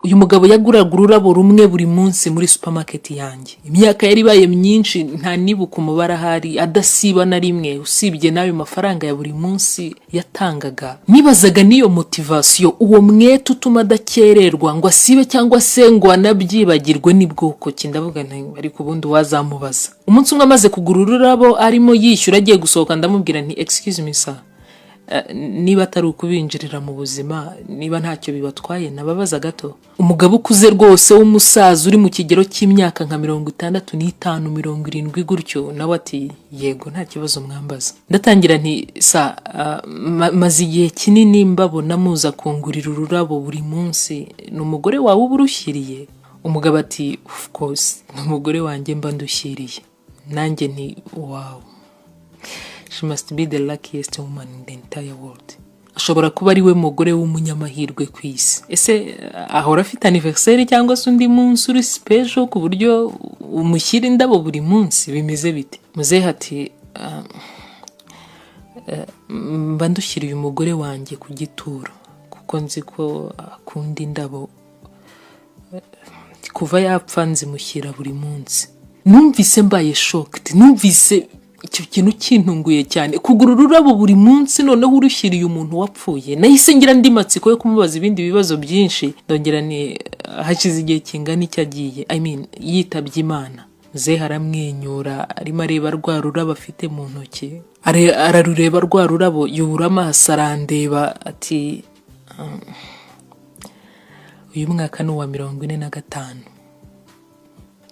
uyu mugabo yaguraga ururabo rumwe buri munsi muri supermarket yanjye. Imyaka yari baye myinshi nta nibuka umubara hari adasiba na rimwe usibye nayo mafaranga ya buri munsi yatangaga. Nibazaga niyo motivation uwo mwete utuma dakererwa ngo asibe cyangwa se ngo anabyibagirwe nibwoko kindavuga nti ariko ubundi wazamubaza. Umunsi umwe amaze kugura ururabo arimo yishyura agiye gusohoka ndamubwira nti excuse me sir, niba atari ukubinjirira mu buzima, niba ntacyo bibatwaye nababaza gato. Umugabo ukuze rwose w'umusaza uri mu kigero cy'imyaka nka 65 70 gutyo nawe ati yego nta kibazo mwambaza. Ndatangira nti sa maze igihe kinini mbabona muza kungurira ururabo buri munsi, n'umugore wawe uburushyiriye? Umugabo ati of course n'umugore wanjye mba ndushyiriye. Nanjye nti wow, she must be the luckiest woman in the entire world. Ashobora kuba ari we mugore w'umunyamahirwe ku isi. Ese ahora afite anniversaire cyangwa se undi munsi uri special ku buryo umushyira indabo buri munsi? Bimeze bite? Muzehe ati mba ndushyiriye umugore wanjye ku gituro kuko nzi ko akunda indabo, kuva yapfa nzimushyira buri munsi. Numvise mbaye shocked, numvise icyo kintu kintunguye cyane. Kugura ururabo buri munsi noneho urushyiriye umuntu wapfuye. Nahise ngira ndi matsiko yo kumubaza ibindi bibazo byinshi. Ndongera ni hashize igihe kingana icyo agiye, yitabye Imana. Muzehe aramwenyura arimo areba rwa rurabo afite mu ntoki, ararureba rwa rurabo yubura amaso arandeba ati uyu mwaka ni uwa 45.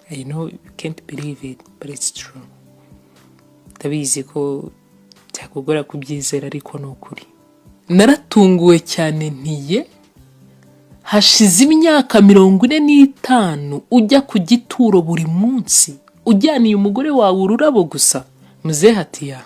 I know you can't believe it, but it's true. Ndabizi ko cyakugora kubyizera ariko no kuri. Naratunguwe cyane ntiye hashize imyaka 45 ujya ku gituro buri munsi, ujyaniye umugore wawe ururabo gusa. Muzehe ati ya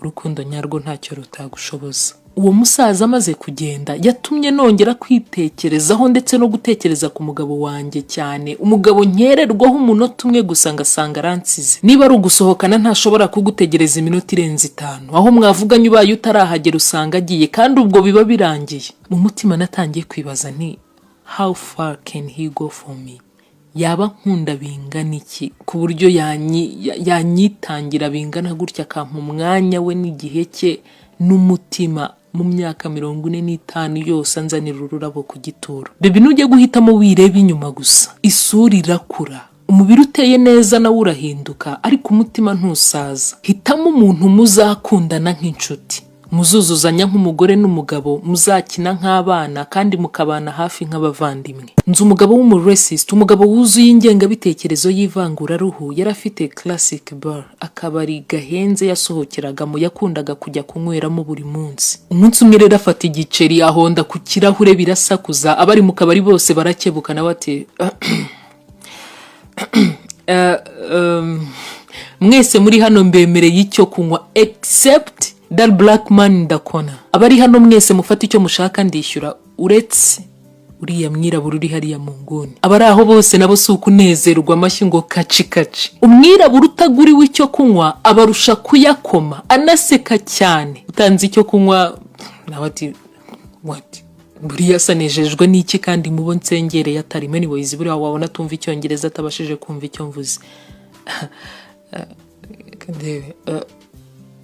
urukundo nyarwo ntacyo rutagushoboza. Uwo musaza amaze kugenda yatumye nongera kwitekerezaho ndetse no gutekereza ku mugabo wanjye cyane. Umugabo nkererwaho umunota umwe gusa ngasanga aransize. Niba ari ugusohokana ntashobora kugutegereza iminota irenze 5. Aho mwavuganye ubaye utarahagera usanga agiye kandi ubwo biba birangiye. Mu mutima natangiye kwibaza nti how far can he go for me? Yaba nkunda bingana iki ku buryo yanyitangira bingana gutya akampa umwanya we n'igihe cye n'umutima mu myaka 45 yose anzanira ururabo ku gituro. Bebe nujye guhitamo wireba inyuma gusa. Isura irakura, umubiri uteye neza nawe urahinduka, ariko umutima ntusaza. Hitamo umuntu muzakundana nk'inshuti, muzuzuzanya nk'umugore n'umugabo, muzakina nk'abana kandi mukabana hafi nk'abavandimwe. Nzi umugabo w'umuracist, umugabo wuzuye ingengabitekerezo y'ivangura ruhu. Yarafite classic bar, akabari gahenze yasohokeragamo, yakundaga kujya kunyweramo buri munsi. Umunsi umwe rero afata igiceri ahonda ku kirahure birasakuza, abari mu kabari bose barakebuka nawe ati mwese muri hano mbemereye icyo kunywa except that black man in the corner. Abari hano mwese mufata icyo mushaka ndishyura uretse uriya mwirabura uri hariya mu nguni. Abari aho bose nabo si ukunezerwa amashyi ngo kaci kaci. Umwirabura utaguriwe icyo kunywa abarusha kuyakoma anaseka cyane. Utanze icyo kunywa nawe ati what? Buriya asanejejwe n'iki kandi mubo nsengereye atari anyways buriya wabona tumva icyongereza atabashije kumva icyo mvuze.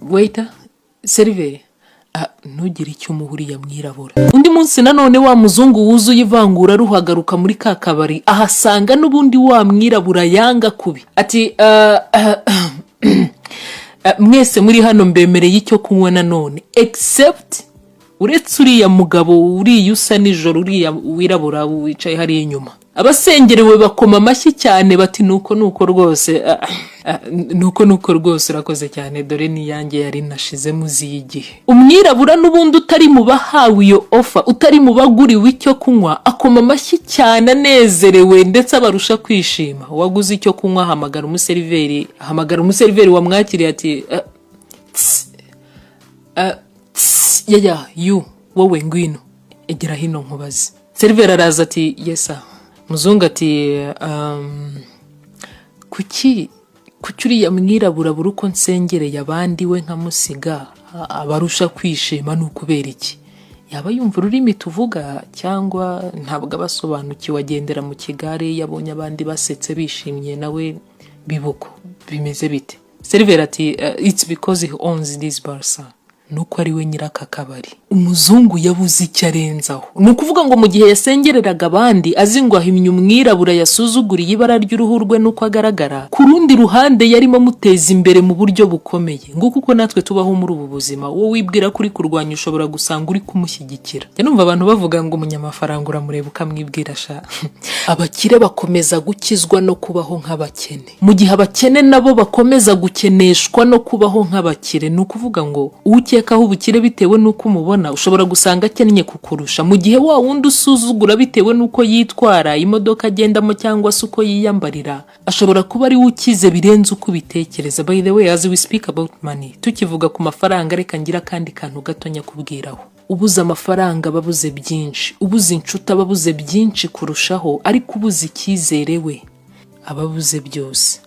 Waiter, seriveri, ntugire icyo umuhuriya mwirabura. Undi munsi nanone wa muzungu wuzuye ivangura ruhagaruka muri ka kabari, ahasanga n'ubundi wa mwirabura yanga kubi. Ati mwese muri hano mbemereye icyo kunywa nanone except uretse uriya mugabo uriya usa nijoro uriya wirabura wicaye hariya inyuma. Abasengerewe bakoma amashyi cyane bati nuko rwose nuko rwose urakoze cyane, dore ni yanjye yari nashize muzi igihe. Umwirabura n'ubundi utari mu bahawe iyo offer, utari mu baguriwe icyo kunywa, akoma amashyi cyane anezerewe ndetse abarusha kwishima. Waguze icyo kunywa hamagara umuseriveri wamwakiriye ati you wowe ngwino egera hino nkubaze. Seriveri araza ati yes sir. Muzungu ati kuki uriya mwirabura buri uko nsengereye abandi we nkamusiga abarusha kwishima n'ukubera iki? yaba yumva ururimi tuvuga cyangwa ntabwo abasobanukiwe, agendera mu kigare yabonye abandi basetse bishimye nawe bibuko bimeze bite? Silver ati it's because he owns this bar sir. Nuko ari we nyiraka kabari. Umuzungu yabuze icyo arenzaho. Ni ukuvuga ngo mu gihe yasengereraga abandi azi ngo ahimye umwirabura yasuzuguriye ibara ry'uruhu rwe nuko agaragara, ku rundi ruhande yarimo muteza imbere mu buryo bukomeye. Ngo kuko natwe tubaho muri ubu buzima, wowe wibwira kuri kurwanya ushobora gusanga uri kumushyigikira. Numva abantu bavuga ngo umunyamafaranga uramureba ukamwibwira sha. Abakire bakomeza gukizwa no kubaho nk'abakene, mu gihe abakene nabo bakomeza gukeneshwa no kubaho nk'abakire. Ni ukuvuga ngo ukekaho ubukire bitewe nuko umubona ushobora gusanga akennye kukurusha, mu gihe wa wundi usuzugura bitewe nuko yitwara, imodoka agendamo cyangwa se uko yiyambarira, ashobora kuba ari ukize birenze uko ubitekereza. By the way, as we speak about money, tukivuga ku mafaranga, reka ngira kandi kantu gatonya kubwiraho. Ubuze amafaranga babuze byinshi, ubuze inshuti ababuze byinshi kurushaho, ariko ubuze icyizere we ababuze byose.